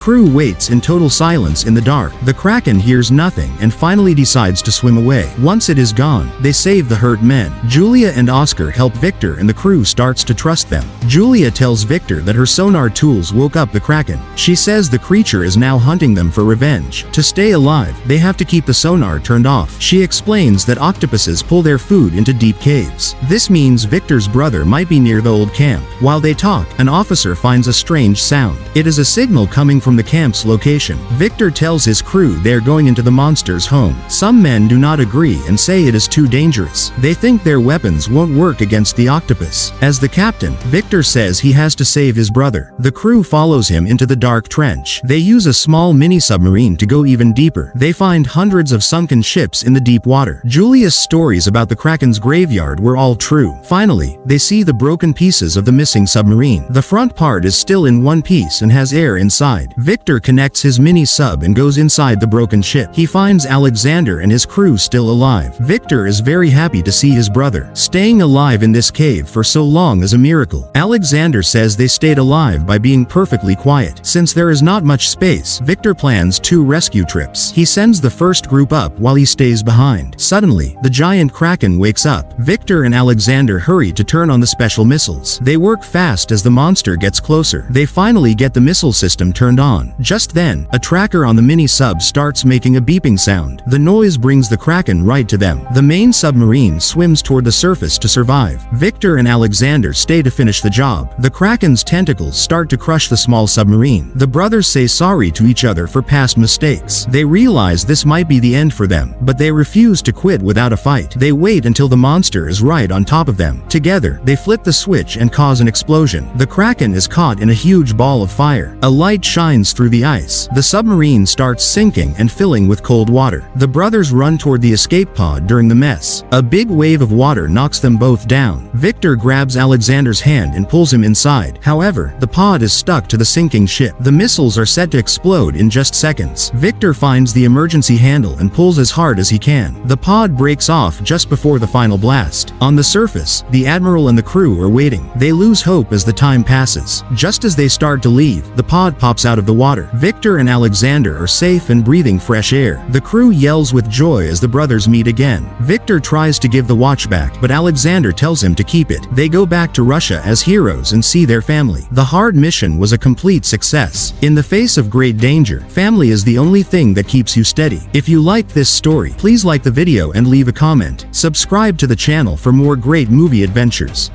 Crew waits in total silence in the dark. The Kraken hears nothing and finally decides to swim away. Once it is gone, they save the hurt men. Julia and Oscar help Victor and the crew starts to trust them. Julia tells Victor that her sonar tools woke up the Kraken. She says the creature is now hunting them for revenge. To stay alive, they have to keep the sonar turned off. She explains that octopuses pull their food into deep caves. This means Victor's brother might be near the old camp. While they talk, an officer finds a strange sound. It is a signal coming from the camp's location. Victor tells his crew they are going into the monster's home. Some men do not agree and say it is too dangerous. They think their weapons won't work against the octopus. As the captain, Victor says he has to save his brother. The crew follows him into the dark trench. They use a small mini-submarine to go even deeper. They find hundreds of sunken ships in the deep water. Julia's stories about the Kraken's graveyard were all true. Finally, they see the broken pieces of the missing submarine. The front part is still in one piece and has air inside. Victor connects his mini-sub and goes inside the broken ship. He finds Alexander and his crew still alive. Victor is very happy to see his brother. Staying alive in this cave for so long is a miracle. Alexander says they stayed alive by being perfectly quiet. Since there is not much space, Victor plans 2 rescue trips. He sends the first group up while he stays behind. Suddenly, the giant Kraken wakes up. Victor and Alexander hurry to turn on the special missiles. They work fast as the monster gets closer. They finally get the missile system turned on. Just then, a tracker on the mini-sub starts making a beeping sound. The noise brings the Kraken right to them. The main submarine swims toward the surface to survive. Victor and Alexander stay to finish the job. The Kraken's tentacles start to crush the small submarine. The brothers say sorry to each other for past mistakes. They realize this might be the end for them, but they refuse to quit without a fight. They wait until the monster is right on top of them. Together, they flip the switch and cause an explosion. The Kraken is caught in a huge ball of fire. A light shines through the ice. The submarine starts sinking and filling with cold water. The brothers run toward the escape pod during the mess. A big wave of water knocks them both down. Victor grabs Alexander's hand and pulls him inside. However, the pod is stuck to the sinking ship. The missiles are set to explode in just seconds. Victor finds the emergency handle and pulls as hard as he can. The pod breaks off just before the final blast. On the surface, the admiral and the crew are waiting. They lose hope as the time passes. Just as they start to leave, the pod pops out of the water. Victor and Alexander are safe and breathing fresh air. The crew yells with joy as the brothers meet again. Victor tries to give the watch back, but Alexander tells him to keep it. They go back to Russia as heroes and see their family. The hard mission was a complete success. In the face of great danger, family is the only thing that keeps you steady. If you liked this story, please like the video and leave a comment. Subscribe to the channel for more great movie adventures.